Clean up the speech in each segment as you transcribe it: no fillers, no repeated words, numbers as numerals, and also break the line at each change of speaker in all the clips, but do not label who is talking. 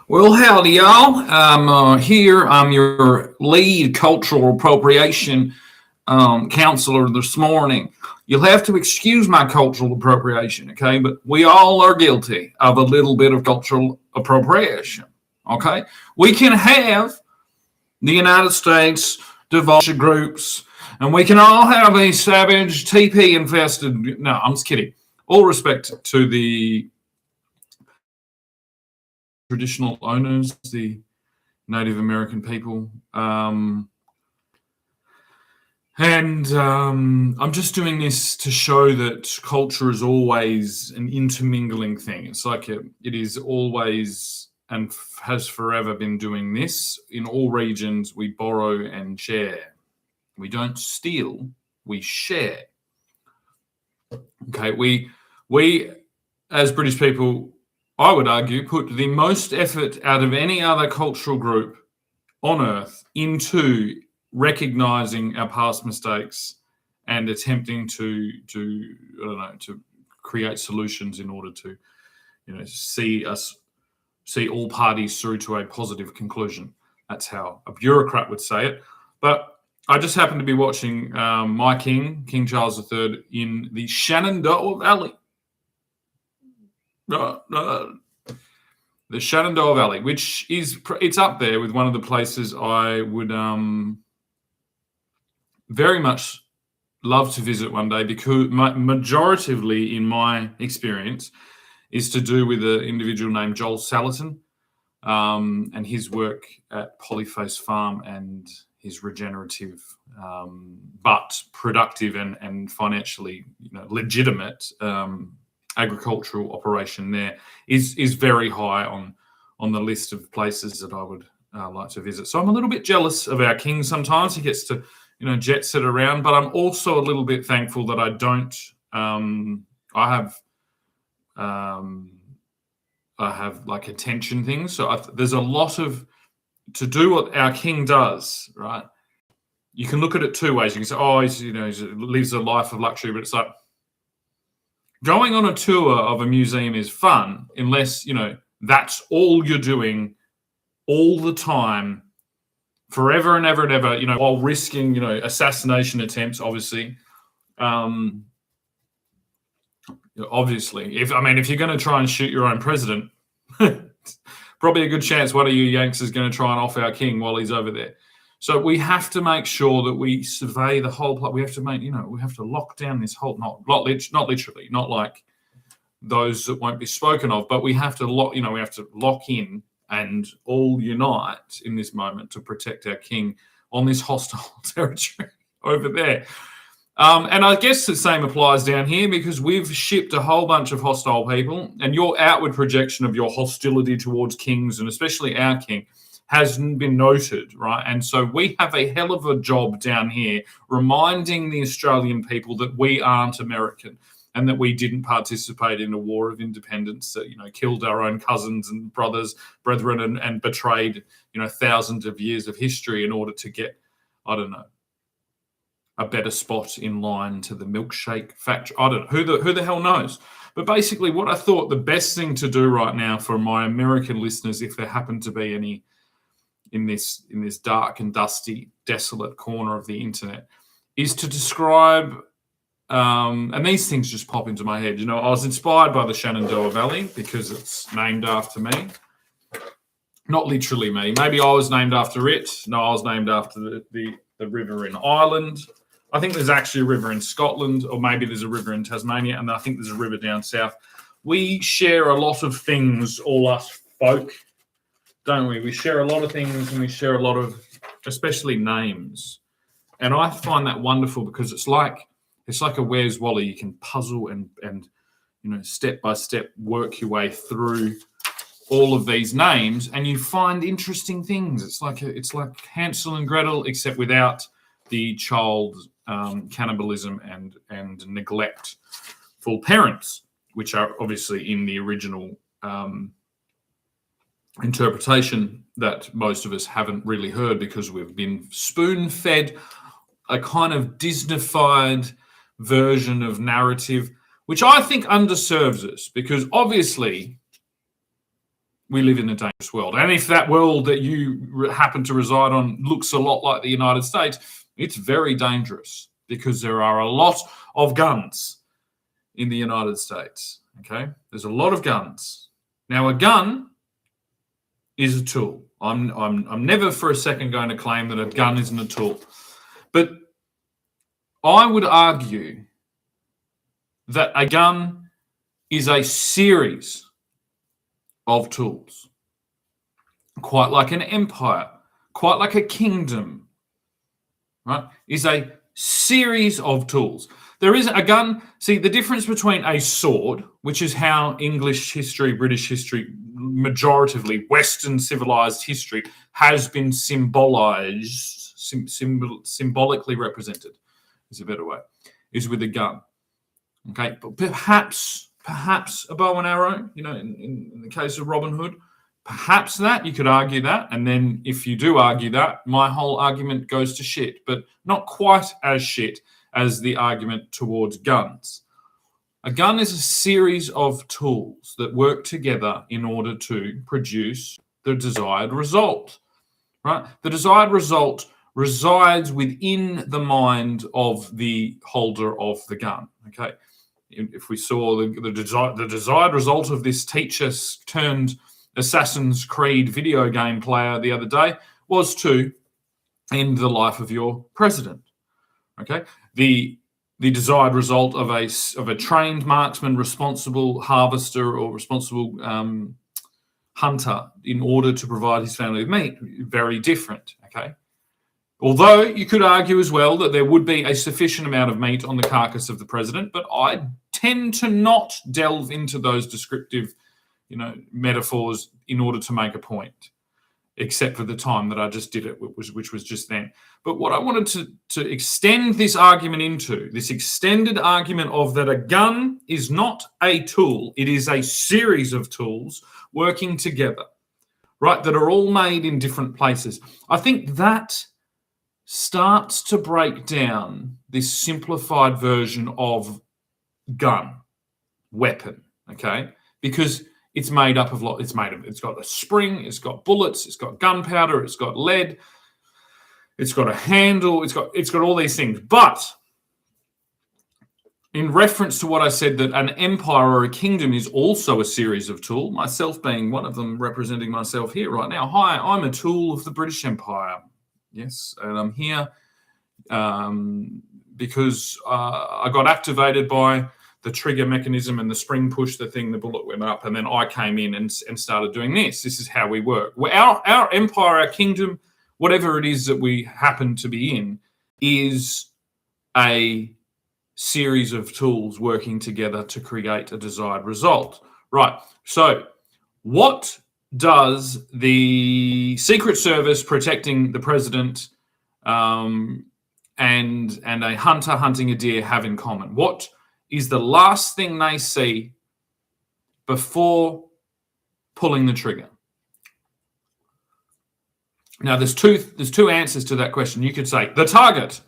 Well, howdy, y'all. I'm here. I'm your lead cultural appropriation counselor this morning. You'll have to excuse my cultural appropriation, okay? But we all are guilty of a little bit of cultural appropriation, okay? We can have the United States divulge groups, and we can all have these savage TP infested. No, I'm just kidding. All respect to the traditional owners, the Native American people. I'm just doing this to show that culture is always an intermingling thing. It's like it is always and has forever been doing this. In all regions, we borrow and share. We don't steal, we share. Okay, we as British people, I would argue, put the most effort out of any other cultural group on earth into recognizing our past mistakes and attempting to create solutions in order to see all parties through to a positive conclusion. That's how a bureaucrat would say it. But I just happened to be watching my King Charles III, in the Shenandoah Valley. The Shenandoah Valley, which it's up there with one of the places I would very much love to visit one day, because majoritively, in my experience, is to do with an individual named Joel Salatin and his work at Polyface Farm and his regenerative but productive and financially legitimate agricultural operation there is very high on the list of places that I would like to visit. So I'm a little bit jealous of our king sometimes. He gets to jet set around, but I'm also a little bit thankful that I don't. I have like attention things, so there's a lot of to do what our king does, right? You can look at it two ways. You can say, oh, he lives a life of luxury, but it's like going on a tour of a museum is fun unless that's all you're doing all the time, forever and ever and ever, while risking assassination attempts, obviously. Obviously, if you're going to try and shoot your own president, probably a good chance one of you Yanks is going to try and off our king while he's over there. So we have to make sure that we survey the whole plot. We have to we have to lock down this whole, not literally, not like those that won't be spoken of, but we have to lock in and all unite in this moment to protect our king on this hostile territory over there. And I guess the same applies down here, because we've shipped a whole bunch of hostile people, and your outward projection of your hostility towards kings, and especially our king, has been noted, right? And so we have a hell of a job down here reminding the Australian people that we aren't American and that we didn't participate in a war of independence that, killed our own cousins and brethren and betrayed, thousands of years of history in order to get, I don't know, a better spot in line to the milkshake factory. I don't know. Who the hell knows? But basically what I thought the best thing to do right now for my American listeners, if there happen to be any in this dark and dusty, desolate corner of the internet, is to describe, and these things just pop into my head. I was inspired by the Shenandoah Valley because it's named after me. Not literally me. Maybe I was named after it. No, I was named after the river in Ireland. I think there's actually a river in Scotland, or maybe there's a river in Tasmania, and I think there's a river down south. We share a lot of things, all us folk, don't we? We share a lot of things, and we share a lot of, especially names. And I find that wonderful because it's like a Where's Wally. You can puzzle and step by step work your way through all of these names, and you find interesting things. It's like Hansel and Gretel, except without the child cannibalism and neglectful parents, which are obviously in the original interpretation that most of us haven't really heard, because we've been spoon-fed a kind of Disney-fied version of narrative, which I think underserves us, because obviously we live in a dangerous world. And if that world that you happen to reside on looks a lot like the United States, it's very dangerous because there are a lot of guns in the United States. Okay, there's a lot of guns. Now, a gun is a tool. I'm never for a second going to claim that a gun isn't a tool, but I would argue that a gun is a series of tools, quite like an empire, quite like a kingdom, right? Is a series of tools. There is a gun. See, the difference between a sword, which is how English history, British history, majoritively Western civilized history has been symbolically represented, is a better way, is with a gun. Okay, but perhaps a bow and arrow, in the case of Robin Hood, perhaps that, you could argue that. And then if you do argue that, my whole argument goes to shit, but not quite as shit as the argument towards guns. A gun is a series of tools that work together in order to produce the desired result, right? The desired result resides within the mind of the holder of the gun, okay? If we saw the desired result of this teacher turned Assassin's Creed video game player the other day was to end the life of your president. Okay, the desired result of a trained marksman, responsible harvester, or responsible hunter in order to provide his family with meat, very different. Okay, although you could argue as well that there would be a sufficient amount of meat on the carcass of the president, but I tend to not delve into those descriptive, metaphors in order to make a point, except for the time that I just did it, which was just then. But what I wanted to extend this argument into, this extended argument of that a gun is not a tool, it is a series of tools working together, right, that are all made in different places. I think that starts to break down this simplified version of gun, weapon, okay? Because it's made up of it's got a spring, it's got bullets, it's got gunpowder, it's got lead, it's got a handle, it's got all these things. But in reference to what I said, that an empire or a kingdom is also a series of tools, myself being one of them, representing myself here right now. Hi, I'm a tool of the British Empire. Yes, and I'm here because I got activated by the trigger mechanism and the spring push, the bullet went up, and then I came in and started doing this. This is how we work. Our empire, our kingdom, whatever it is that we happen to be in, is a series of tools working together to create a desired result. Right. So what does the Secret Service protecting the president and a hunter hunting a deer have in common? What is the last thing they see before pulling the trigger? Now, there's two answers to that question. You could say the target.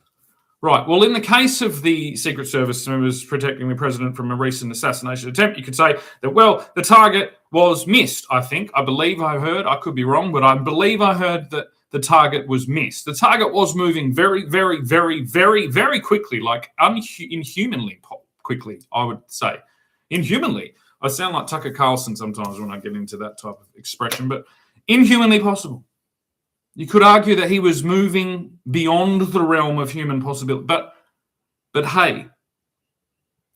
Right. Well, in the case of the Secret Service members protecting the president from a recent assassination attempt, you could say that, well, the target was missed, I think. I believe I heard, I could be wrong, but I believe I heard that the target was missed. The target was moving very, very, very, very, very quickly, like inhumanly quickly, I would say. Inhumanly. I sound like Tucker Carlson sometimes when I get into that type of expression, but inhumanly possible. You could argue that he was moving beyond the realm of human possibility. But hey,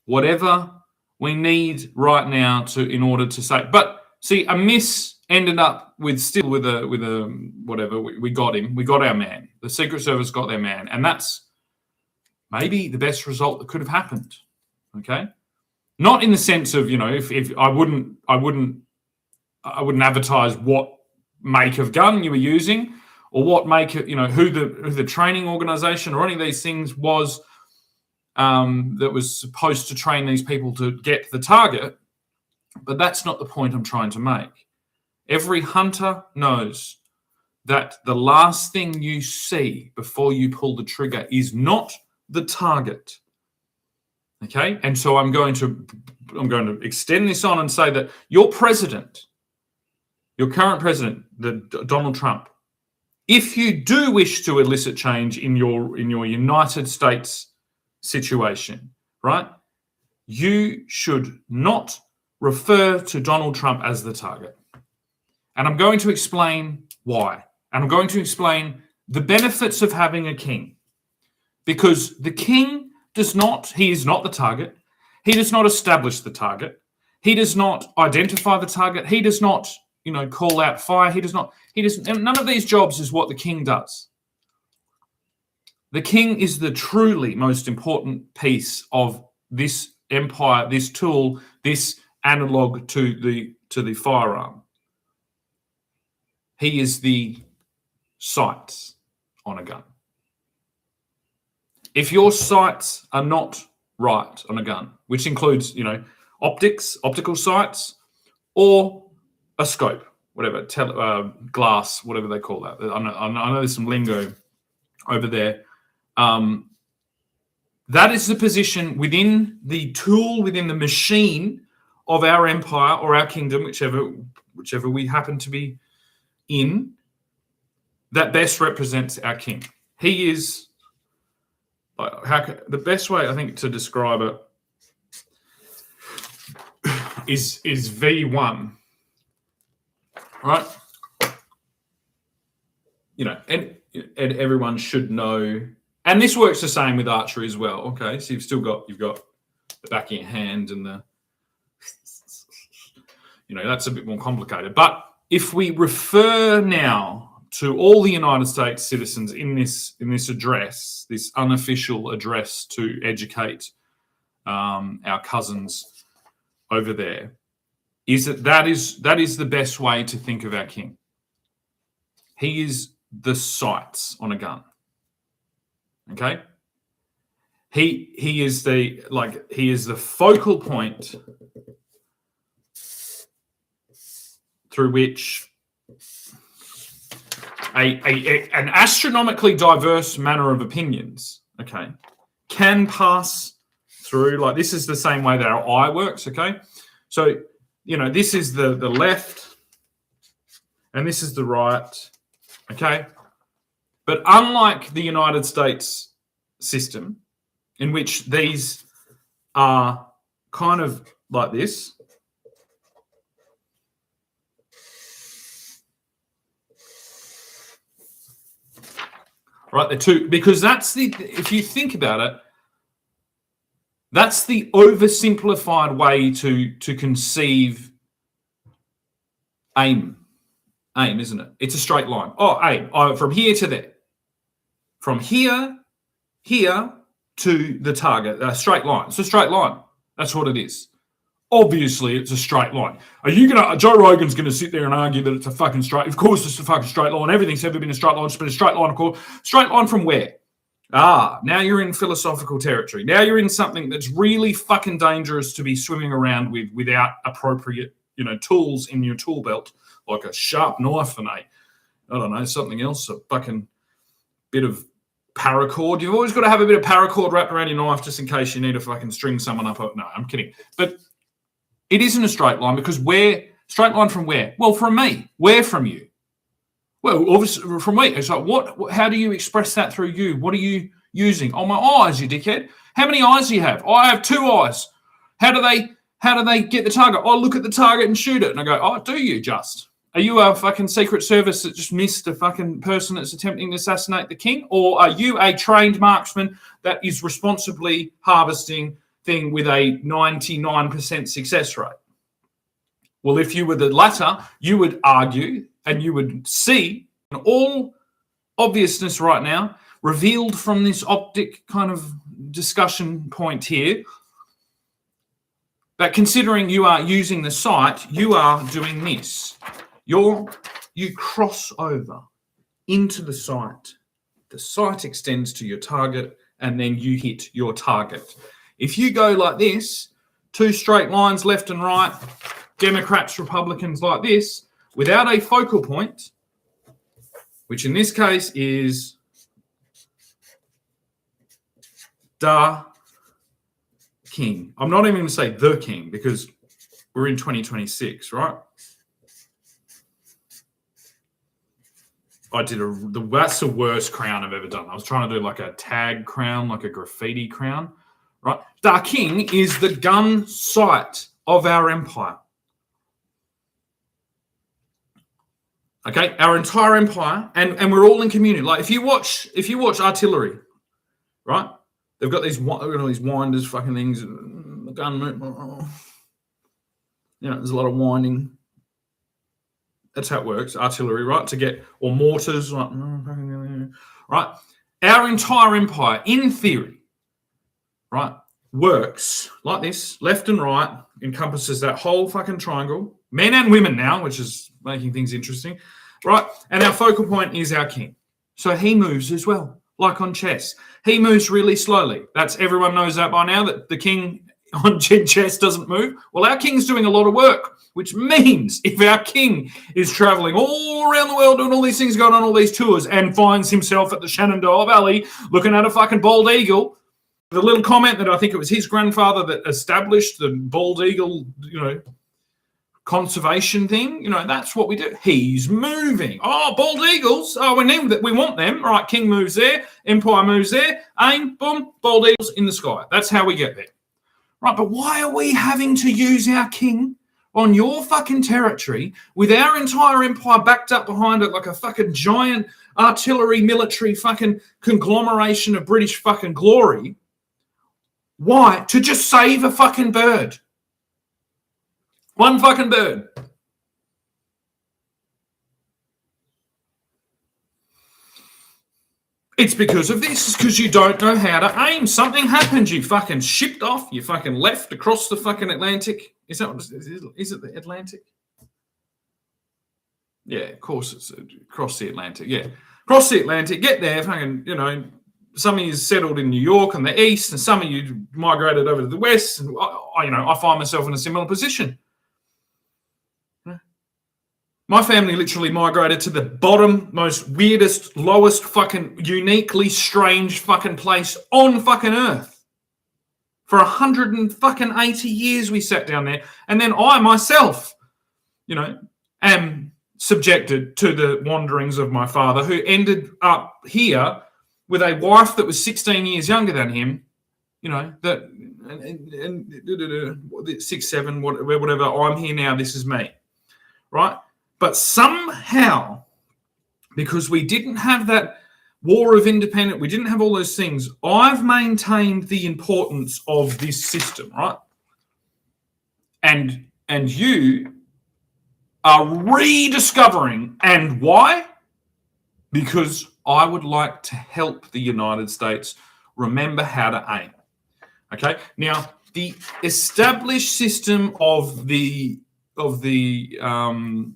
whatever we need right now in order to say. But see, a miss ended up with a whatever. We got him. We got our man. The Secret Service got their man, and that's maybe the best result that could have happened. Okay, not in the sense of if I wouldn't advertise what make of gun you were using, or what make it, who the training organization or any of these things was that was supposed to train these people to get the target. But that's not the point I'm trying to make. Every hunter knows that the last thing you see before you pull the trigger is not the target. Okay? And so I'm going to extend this on and say that your president your current president, Donald Trump, if you do wish to elicit change in your United States situation, right, you should not refer to Donald Trump as the target. And I'm going to explain why. And I'm going to explain the benefits of having a king. Because the king he is not the target. He does not establish the target. He does not identify the target. He does not, call out fire. None of these jobs is what the king does. The king is the truly most important piece of this empire, this tool, this analog to the firearm. He is the sights on a gun. If your sights are not right on a gun, which includes, optical sights, or a scope, whatever, glass, whatever they call that. I know there's some lingo over there. That is the position within the tool, within the machine of our empire or our kingdom, whichever we happen to be in, that best represents our king. He is, the best way I think to describe it is V1, right? And everyone should know, and this works the same with archery as well. Okay, so you've got the back of your hand and that's a bit more complicated. But if we refer now to all the United States citizens in this address, this unofficial address to educate our cousins over there, that is the best way to think of our king. He is the sights on a gun. Okay? He is the focal point through which an astronomically diverse manner of opinions, okay, can pass through. Like, this is the same way that our eye works, okay? So, this is the left and this is the right, okay? But unlike the United States system, in which these are kind of like this, right, the two, because if you think about it, that's the oversimplified way to conceive aim, isn't it? It's a straight line. Aim. From here to there. From here to the target. A straight line. It's a straight line. That's what it is. Obviously, it's a straight line. Joe Rogan's going to sit there and argue that it's a fucking straight? Of course, it's a fucking straight line. Everything's ever been a straight line. It's been a straight line, of course. Straight line from where? Now you're in philosophical territory. Now you're in something that's really fucking dangerous to be swimming around with without appropriate, tools in your tool belt, like a sharp knife and something else, a fucking bit of paracord. You've always got to have a bit of paracord wrapped around your knife just in case you need to fucking string someone up. No, I'm kidding. But it isn't a straight line, because straight line from where? Well, from me. Where from you? Well, obviously from me. It's like, what? How do you express that through you? What are you using? Oh, my eyes, you dickhead. How many eyes do you have? I have 2 eyes. How do they get the target? Oh, look at the target and shoot it. And I go, oh, do you just? Are you a fucking Secret Service that just missed a fucking person that's attempting to assassinate the king? Or are you a trained marksman that is responsibly harvesting thing with a 99% success rate? Well, if you were the latter, you would argue and you would see in all obviousness right now, revealed from this optic kind of discussion point here, that considering you are using the sight, you are doing this. You cross over into the sight. The sight extends to your target, and then you hit your target. If you go like this, 2 straight lines left and right, Democrats, Republicans like this, without a focal point, which in this case is the king. I'm not even going to say the king, because we're in 2026, right? that's the worst crown I've ever done. I was trying to do like a tag crown, like a graffiti crown, right? Our king is the gun sight of our empire. Okay, our entire empire, and we're all in community. Like if you watch artillery, right? They've got all these winders, fucking things, the gun. There's a lot of winding. That's how it works, artillery, right? Or mortars, right? Our entire empire, in theory, right, works like this, left and right, encompasses that whole fucking triangle, men and women now, which is making things interesting, right? And our focal point is our king. So he moves as well, like on chess. He moves really slowly. Everyone knows that by now, that the king on chess doesn't move. Well, our king's doing a lot of work, which means if our king is traveling all around the world doing all these things, going on all these tours, and finds himself at the Shenandoah Valley looking at a fucking bald eagle, the little comment that I think it was his grandfather that established the bald eagle, conservation thing, that's what we do. He's moving. Oh, bald eagles. Oh, we want them. Right, king moves there, empire moves there, aim, boom, bald eagles in the sky. That's how we get there. Right, but why are we having to use our king on your fucking territory with our entire empire backed up behind it like a fucking giant artillery military fucking conglomeration of British fucking glory? Why? To just save a fucking bird. One fucking bird. It's because of this. It's because you don't know how to aim. Something happened. You fucking shipped off. You fucking left across the fucking Atlantic. Is it the Atlantic? Yeah, of course it's across the Atlantic. Yeah, cross the Atlantic. Get there. Fucking, some of you settled in New York and the East, and some of you migrated over to the West. And I find myself in a similar position. My family literally migrated to the bottom, most weirdest, lowest, fucking uniquely strange fucking place on fucking Earth. For 180 years we sat down there. And then I myself, am subjected to the wanderings of my father, who ended up here with a wife that was 16 years younger than him, and 6, 7, whatever. I'm here now, this is me, right? But somehow, because we didn't have that war of independence, we didn't have all those things, I've maintained the importance of this system, right? And you are rediscovering. And why? Because I would like to help the United States remember how to aim. Okay? Now, the established system of the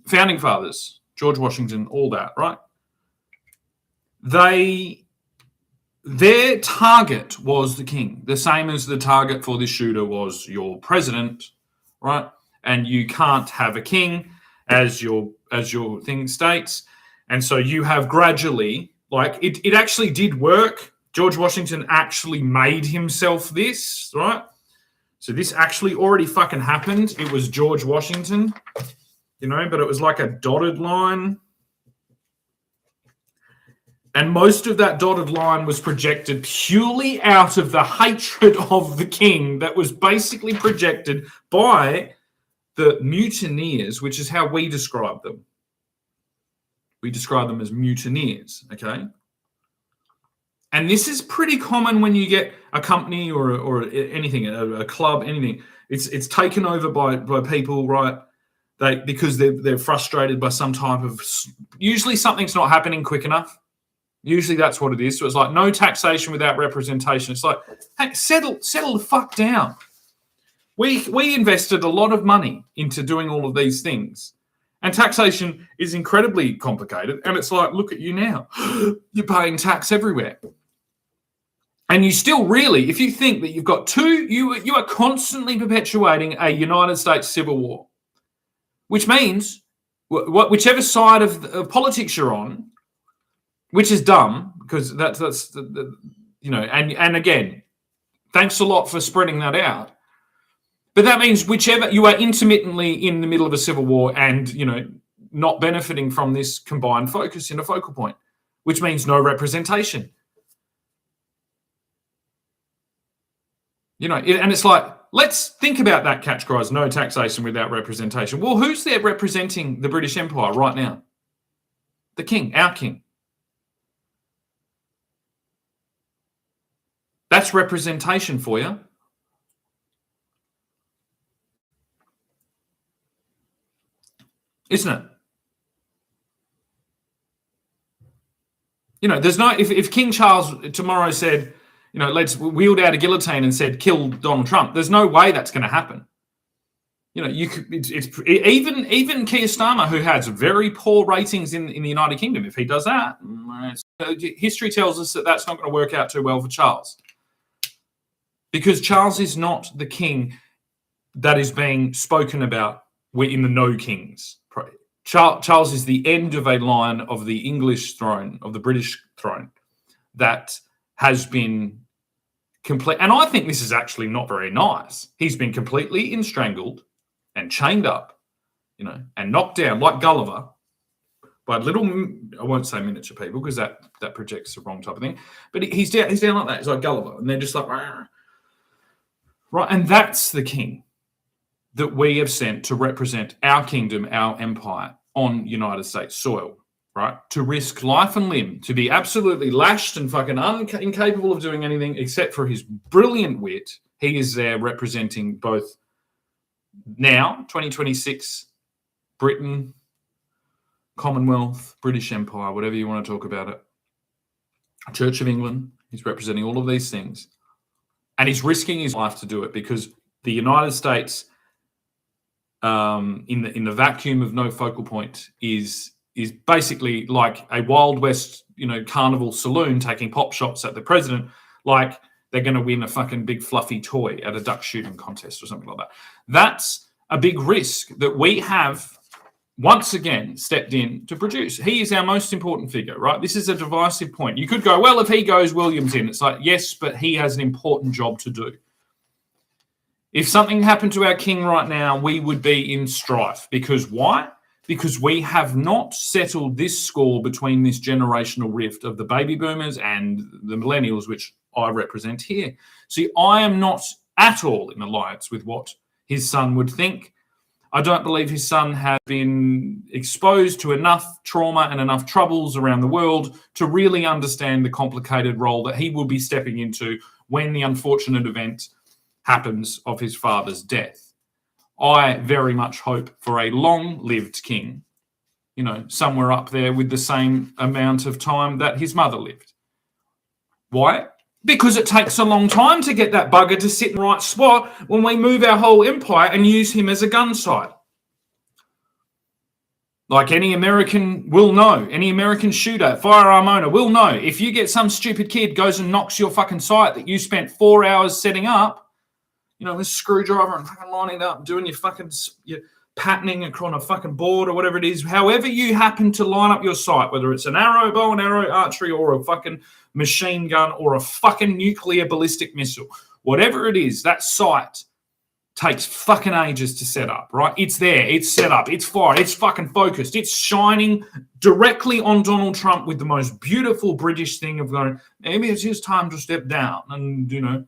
founding fathers, George Washington, all that, right? Their target was the king, the same as the target for this shooter was your president, right? And you can't have a king as your thing states. And so you have gradually, it actually did work. George Washington actually made himself this, right? So this actually already fucking happened. It was George Washington, but it was like a dotted line. And most of that dotted line was projected purely out of the hatred of the king that was basically projected by the mutineers, which is how we describe them. We describe them as mutineers, okay? And this is pretty common when you get a company or anything, a club, anything. It's taken over by people, right? Because they're frustrated by some type of. Usually something's not happening quick enough. Usually that's what it is. So it's like no taxation without representation. It's like, hey, settle the fuck down. We invested a lot of money into doing all of these things. And taxation is incredibly complicated. And it's like, look at you now. You're paying tax everywhere. And you still really, if you think that you've got you are constantly perpetuating a United States civil war, which means whichever side of politics you're on, which is dumb, because that's and again, thanks a lot for spreading that out. But that means whichever you are intermittently in the middle of a civil war and, not benefiting from this combined focus in a focal point, which means no representation. And it's like, let's think about that catchphrase, no taxation without representation. Well, who's there representing the British Empire right now? The king, our king. That's representation for you. Isn't it? There's no, if King Charles tomorrow said, let's wheeled out a guillotine and said, kill Donald Trump, there's no way that's going to happen. Even Keir Starmer, who has very poor ratings in the United Kingdom, if he does that, history tells us that that's not going to work out too well for Charles. Because Charles is not the king that is being spoken about in the No Kings. Charles is the end of a line of the English throne, of the British throne, that has been complete. And I think this is actually not very nice. He's been completely strangled and chained up, and knocked down like Gulliver by little, I won't say miniature people because that projects the wrong type of thing, but he's down like that. He's like Gulliver, and they're just like, rah. Right, and that's the king that we have sent to represent our kingdom, our empire on United States soil, right? To risk life and limb, to be absolutely lashed and fucking incapable of doing anything except for his brilliant wit. He is there representing both now, 2026, Britain, Commonwealth, British Empire, whatever you want to talk about it. Church of England, he's representing all of these things. And he's risking his life to do it because the United States, in the vacuum of no focal point, is basically like a Wild West, carnival saloon taking pop shots at the president, like they're going to win a fucking big fluffy toy at a duck shooting contest or something like that. That's a big risk that we have once again stepped in to produce. He is our most important figure, right? This is a divisive point. You could go, well, if he goes, William's in. It's like, yes, but he has an important job to do. If something happened to our king right now, we would be in strife. Because why? Because we have not settled this score between this generational rift of the baby boomers and the millennials, which I represent here. See, I am not at all in alliance with what his son would think. I don't believe his son has been exposed to enough trauma and enough troubles around the world to really understand the complicated role that he will be stepping into when the unfortunate event happens of his father's death. I very much hope for a long-lived king, somewhere up there with the same amount of time that his mother lived. Why? Because it takes a long time to get that bugger to sit in the right spot when we move our whole empire and use him as a gun sight. Like any American will know, any American shooter, firearm owner will know, if you get some stupid kid goes and knocks your fucking site that you spent 4 hours setting up, this screwdriver and fucking lining it up, doing your patterning across a fucking board or whatever it is, however you happen to line up your sight, whether it's an arrow, bow and arrow, archery, or a fucking machine gun or a fucking nuclear ballistic missile, whatever it is, that sight takes fucking ages to set up, right? It's there, it's set up, it's fired, it's fucking focused, it's shining directly on Donald Trump with the most beautiful British thing of going, maybe it's his time to step down and,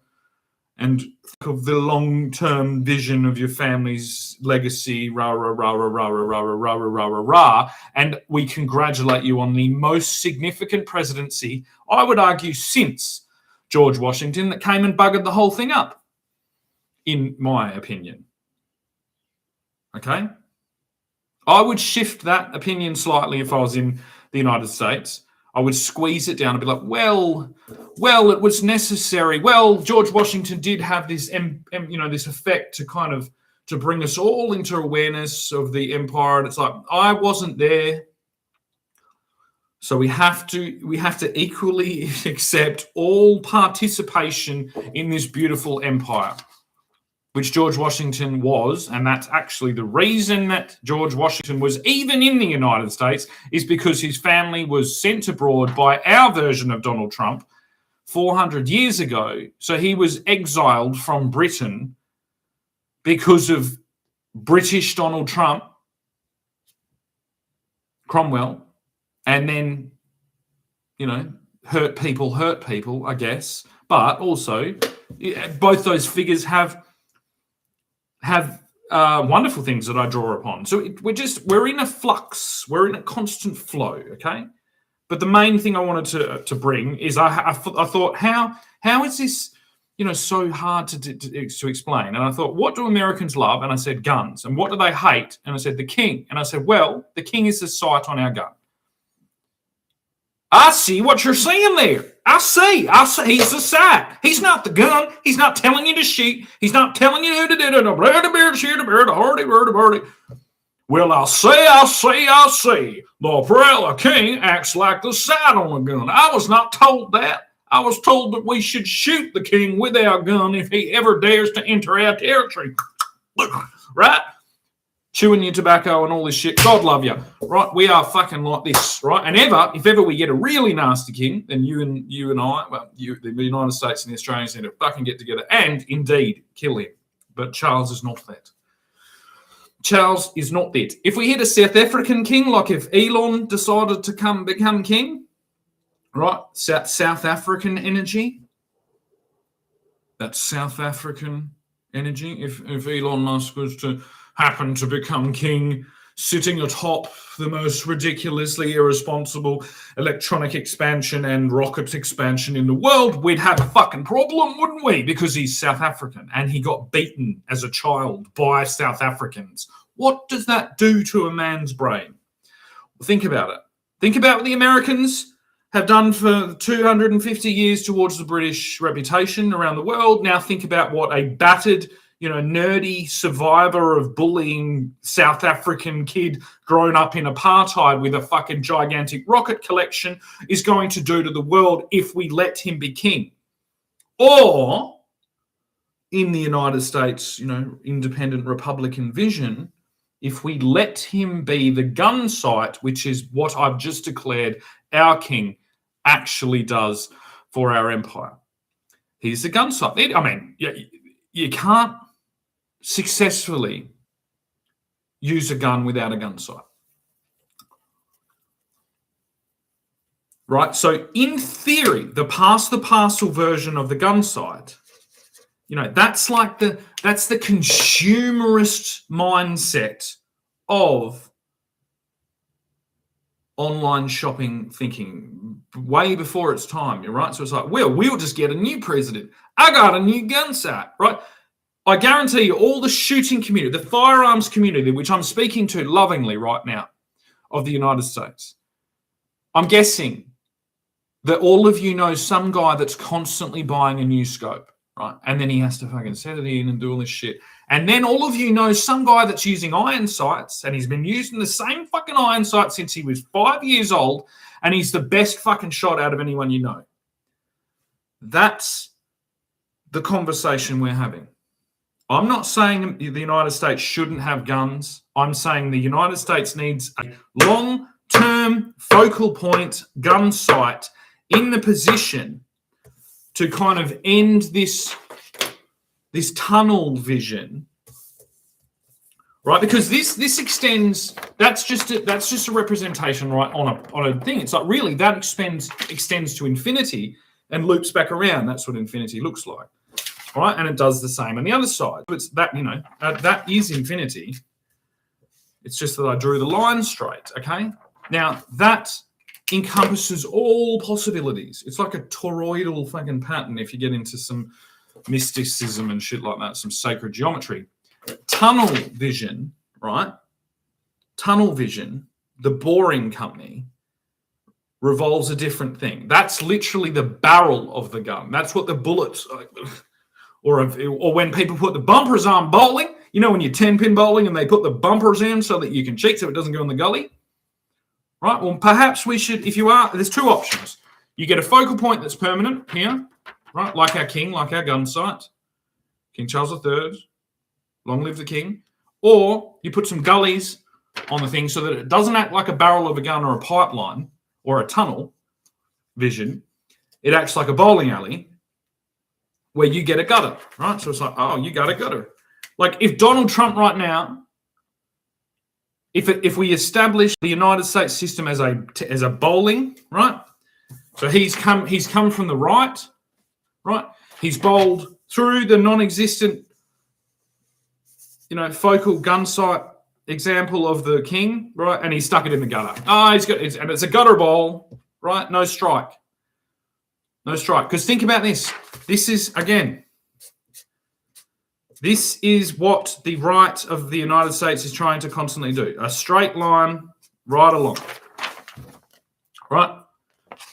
and think of the long-term vision of your family's legacy, rah, rah, rah, rah, rah, rah, rah, rah, rah, rah, rah, rah, and we congratulate you on the most significant presidency, I would argue, since George Washington, that came and buggered the whole thing up, in my opinion. Okay? I would shift that opinion slightly if I was in the United States. I would squeeze it down and be like, well, it was necessary. Well, George Washington did have this, this effect to kind of to bring us all into awareness of the empire. And it's like, I wasn't there. So we have to equally accept all participation in this beautiful empire, which George Washington was, and that's actually the reason that George Washington was even in the United States, is because his family was sent abroad by our version of Donald Trump 400 years ago. So he was exiled from Britain because of British Donald Trump Cromwell, and then, hurt people, I guess. But also, both those figures have wonderful things that I draw upon. So we're in a flux. We're in a constant flow, okay? But the main thing I wanted to bring is I thought, how is this, so hard to explain? And I thought, what do Americans love? And I said, guns. And what do they hate? And I said, the king. And I said, well, the king is the sight on our gun. I see what you're saying there. I see. He's the sight. He's not the gun. He's not telling you to shoot. He's not telling you who to do it. Well, I see. The king acts like the sight on the gun. I was not told that. I was told that we should shoot the king with our gun if he ever dares to enter our territory. Right? Chewing your tobacco and all this shit. God love you. Right? We are fucking like this. Right? And if ever we get a really nasty king, then you and I, the United States and the Australians need to fucking get together and indeed kill him. But Charles is not that. Charles is not that. If we had a South African king, like if Elon decided to become king, right? South African energy. That's South African energy. If Elon Musk was to happen to become king, sitting atop the most ridiculously irresponsible electronic expansion and rocket expansion in the world, we'd have a fucking problem, wouldn't we? Because he's South African and he got beaten as a child by South Africans. What does that do to a man's brain? Well, think about it. Think about what the Americans have done for 250 years towards the British reputation around the world. Now think about what a battered, nerdy survivor of bullying South African kid grown up in apartheid with a fucking gigantic rocket collection is going to do to the world if we let him be king. Or in the United States, independent Republican vision, if we let him be the gun sight, which is what I've just declared our king actually does for our empire. He's the gun sight. You can't successfully use a gun without a gun sight. Right? So in theory, the parcel version of the gun sight, that's the consumerist mindset of online shopping thinking way before its time. You're right. So it's like, we'll just get a new president. I got a new gun sight, right? I guarantee you all the shooting community, the firearms community, which I'm speaking to lovingly right now of the United States, I'm guessing that all of you know some guy that's constantly buying a new scope, right? And then he has to fucking set it in and do all this shit. And then all of you know some guy that's using iron sights, and he's been using the same fucking iron sight since he was 5 years old, and he's the best fucking shot out of anyone you know. That's the conversation we're having. I'm not saying the United States shouldn't have guns. I'm saying the United States needs a long-term focal point gun sight in the position to kind of end this tunnel vision, right? Because this extends. That's just a representation, right, on a thing. It's like really that extends to infinity and loops back around. That's what infinity looks like, right? And it does the same on the other side. It's that that is infinity. It's just that I drew the line straight. Okay, now that encompasses all possibilities. It's like a toroidal fucking pattern if you get into some mysticism and shit like that, some sacred geometry. Tunnel vision, right? Tunnel vision, the Boring Company, revolves a different thing. That's literally the barrel of the gun. That's what the bullets, or when people put the bumpers on bowling, when you're 10-pin bowling and they put the bumpers in so that you can cheat so it doesn't go in the gully. Right, well, perhaps we should, there's two options. You get a focal point that's permanent here, right, like our king, like our gun sight, King Charles III, long live the king, or you put some gullies on the thing so that it doesn't act like a barrel of a gun or a pipeline or a tunnel vision. It acts like a bowling alley where you get a gutter, right? So it's like, oh, you got a gutter. Like if Donald Trump right now if we establish the United States system as a bowling, right? So he's come from the right, right? He's bowled through the non-existent, focal gun sight example of the king, right? And he stuck it in the gutter. And it's a gutter ball, right? No strike. No strike. Because think about this. This is what the right of the United States is trying to constantly do. A straight line right along. Right?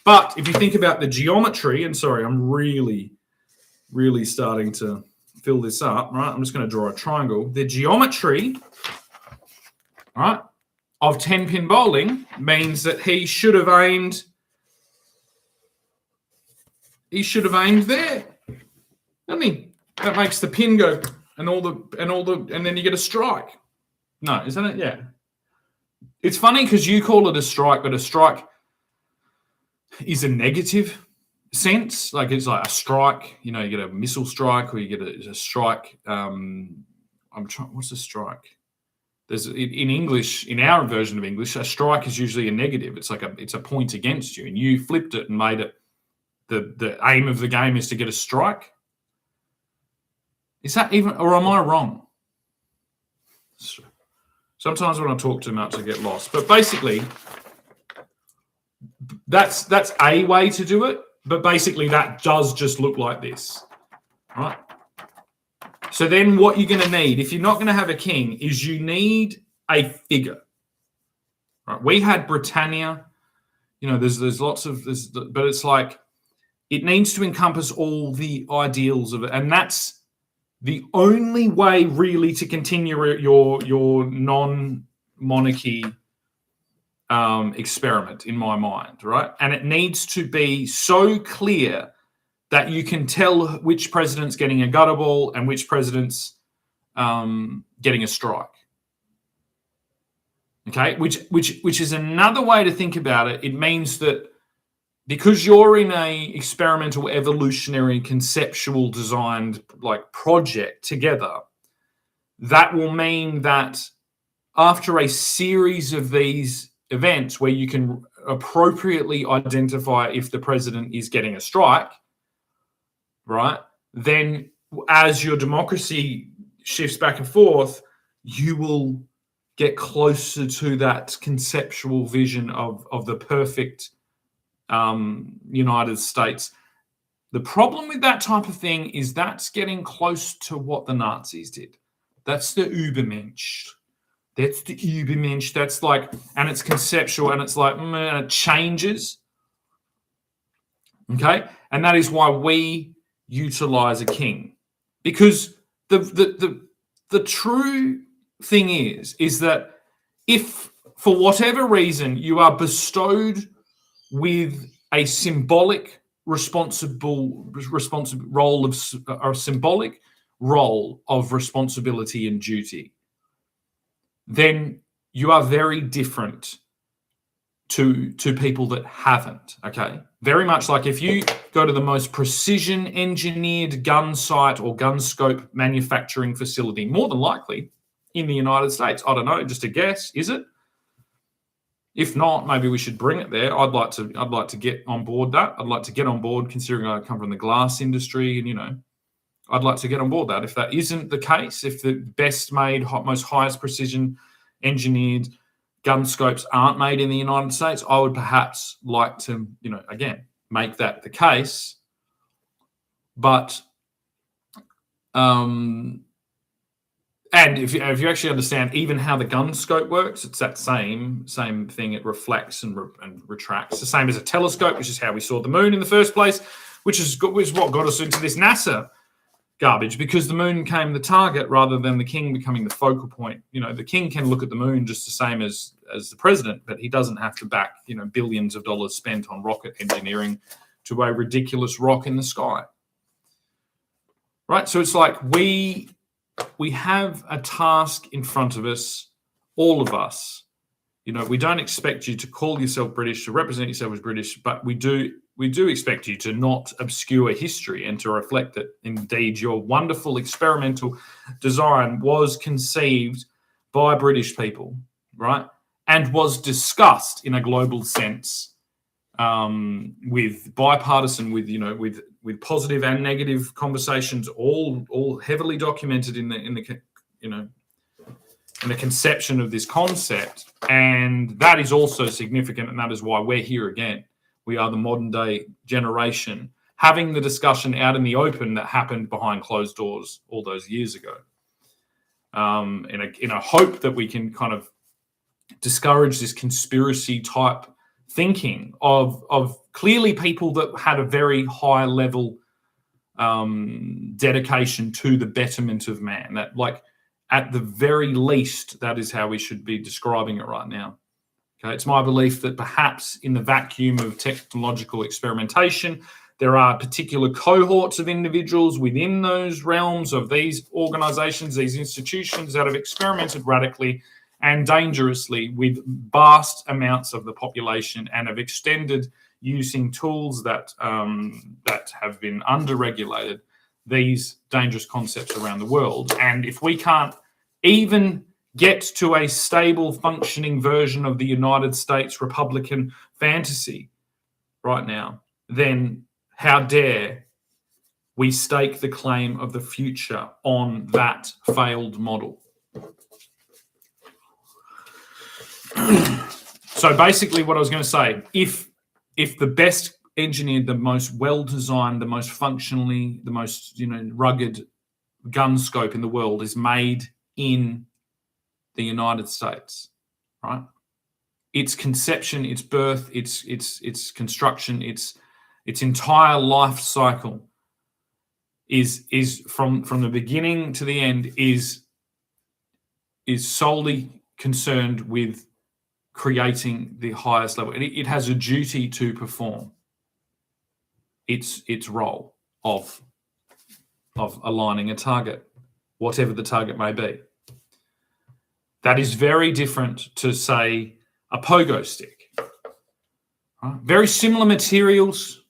But if you think about the geometry, and sorry, I'm really, really starting to fill this up, right? I'm just going to draw a triangle. The geometry, right, of 10-pin bowling means that he should have aimed there, doesn't he? That makes the pin go and then you get a strike. No, isn't it? Yeah. It's funny because you call it a strike, but a strike is a negative sense. Like it's like a strike, you get a missile strike or you get a strike. What's a strike? There's in English, in our version of English, a strike is usually a negative. It's a point against you, and you flipped it and made it the aim of the game is to get a strike. Is that even, or am I wrong? Sometimes when I talk too much, I get lost. But basically, that's a way to do it. But basically, that does just look like this, right? So then what you're going to need, if you're not going to have a king, is you need a figure. Right? We had Britannia. There's lots of this, but it's like it needs to encompass all the ideals of it, and that's the only way really to continue your non-monarchy experiment in my mind, right? And it needs to be so clear that you can tell which president's getting a gutter ball and which president's getting a strike. Okay, which is another way to think about it. It means that because you're in a experimental, evolutionary, conceptual designed project together, that will mean that after a series of these events where you can appropriately identify if the president is getting a strike, right, then as your democracy shifts back and forth, you will get closer to that conceptual vision of the perfect United States. The problem with that type of thing is that's getting close to what the Nazis did. That's the Übermensch. That's the Übermensch. That's and it's conceptual, and it's and it changes. Okay, and that is why we utilize a king, because the true thing is that if for whatever reason you are bestowed with a symbolic role of responsibility and duty, then you are very different to people that haven't. Okay, very much like if you go to the most precision engineered gun site or gun scope manufacturing facility, more than likely in the United States. I don't know, just a guess. Is it? If not, maybe we should bring it there. I'd like to get on board that. I'd like to get on board, considering I come from the glass industry, and I'd like to get on board that. If that isn't the case, if the best made, most highest precision engineered gun scopes aren't made in the United States, I would perhaps like to, again, make that the case. But and if you actually understand even how the gun scope works, it's that same thing. It reflects and retracts. The same as a telescope, which is how we saw the moon in the first place, which is what got us into this NASA garbage, because the moon became the target rather than the king becoming the focal point. The king can look at the moon just the same as the president, but he doesn't have to back, billions of dollars spent on rocket engineering to a ridiculous rock in the sky. Right? So it's like we have a task in front of us, all of us. We don't expect you to call yourself British, to represent yourself as British, but we do expect you to not obscure history and to reflect that indeed your wonderful experimental design was conceived by British people, right? And was discussed in a global sense, with bipartisan, with positive and negative conversations, all heavily documented in the conception of this concept. And that is also significant, and that is why we're here again. We are the modern day generation having the discussion out in the open that happened behind closed doors all those years ago, in a hope that we can kind of discourage this conspiracy type thinking of clearly people that had a very high level dedication to the betterment of man. That, like, at the very least, that is how we should be describing it right now. Okay, it's my belief that perhaps in the vacuum of technological experimentation, there are particular cohorts of individuals within those realms of these organizations, these institutions, that have experimented radically and dangerously with vast amounts of the population and have extended, using tools that have been under-regulated, these dangerous concepts around the world. And if we can't even get to a stable, functioning version of the United States Republican fantasy right now, then how dare we stake the claim of the future on that failed model? So basically what I was going to say, if the best engineered, the most well-designed, the most functionally, the most rugged gun scope in the world is made in the United States, right? Its conception, its birth, its construction, its entire life cycle is from the beginning to the end is solely concerned with creating the highest level. It has a duty to perform its role of aligning a target, whatever the target may be. That is very different to, say, a pogo stick. Right? Very similar materials,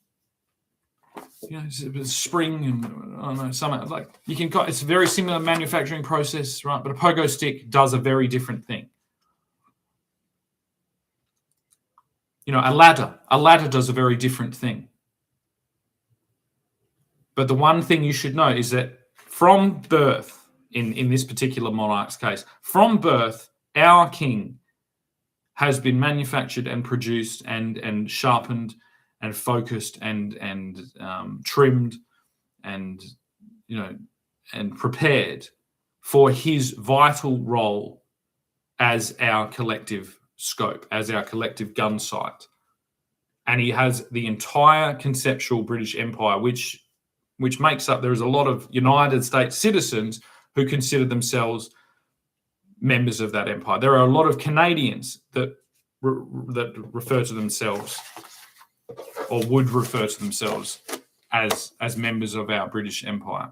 spring and I don't know, some like you can. It's a very similar manufacturing process, right? But a pogo stick does a very different thing. A ladder does a very different thing. But the one thing you should know is that from birth, in this particular monarch's case, from birth, our king has been manufactured and produced and sharpened and focused and trimmed and prepared for his vital role as our collective scope, as our collective gun sight. And he has the entire conceptual British Empire, which makes up, there is a lot of United States citizens who consider themselves members of that empire. There are a lot of Canadians that refer to themselves, or would refer to themselves as members of our British Empire.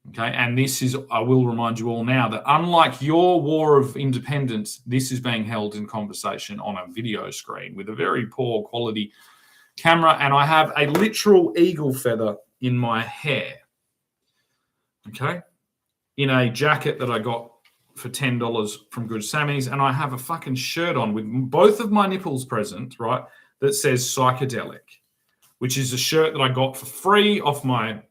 Okay, and this is, I will remind you all now that unlike your war of independence, this is being held in conversation on a video screen with a very poor quality camera, and I have a literal eagle feather in my hair. Okay, in a jacket that I got for $10 from Good Sammy's, and I have a fucking shirt on with both of my nipples present, right, that says psychedelic, which is a shirt that I got for free off my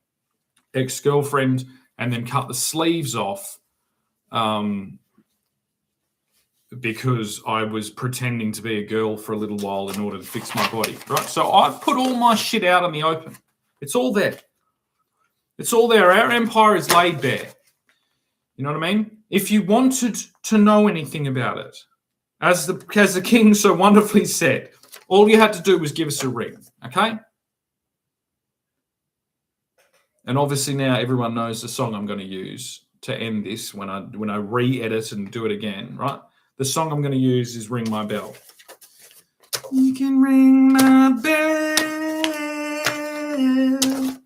ex-girlfriend, and then cut the sleeves off because I was pretending to be a girl for a little while in order to fix my body, right? So I've put all my shit out in the open. It's all there. It's all there. Our empire is laid bare. You know what I mean? If you wanted to know anything about it, as the king so wonderfully said, all you had to do was give us a ring, okay? And obviously now everyone knows the song I'm going to use to end this when I re-edit and do it again, right? The song I'm going to use is Ring My Bell. You can ring my bell,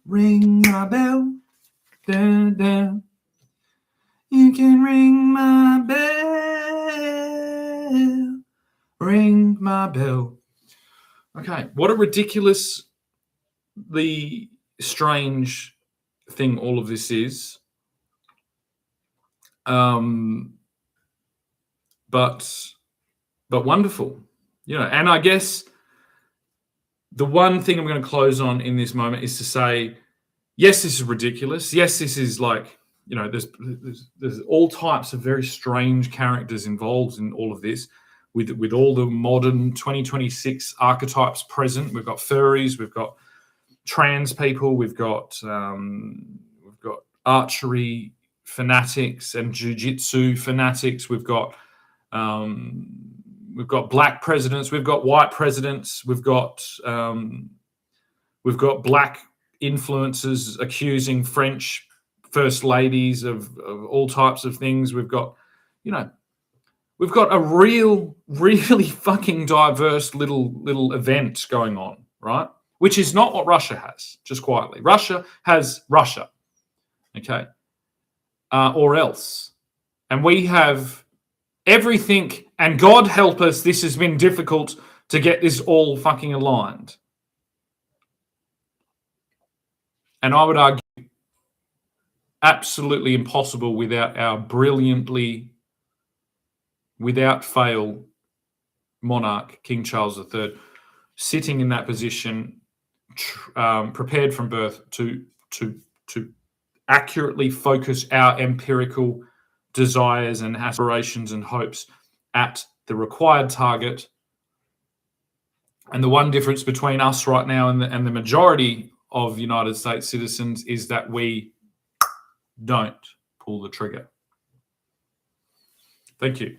ring my bell, da, da. You can ring my bell, ring my bell. Okay, what a ridiculously strange thing all of this is. But but wonderful, And I guess the one thing I'm going to close on in this moment is to say, yes, this is ridiculous. Yes, this is like, there's all types of very strange characters involved in all of this, with all the modern 2026 archetypes present. We've got furries, we've got trans people, we've got archery fanatics and jiu-jitsu fanatics. We've got black presidents, we've got white presidents, we've got black influencers accusing French first ladies of all types of things. We've got a really fucking diverse little event going on, right? Which is not what Russia has, just quietly. Russia has Russia, okay? Or else. And we have everything, and God help us, this has been difficult to get this all fucking aligned. And I would argue absolutely impossible without our brilliantly, without fail, monarch, King Charles III, sitting in that position, prepared from birth to accurately focus our empirical desires and aspirations and hopes at the required target. And the one difference between us right now and the majority of United States citizens is that we don't pull the trigger. Thank you.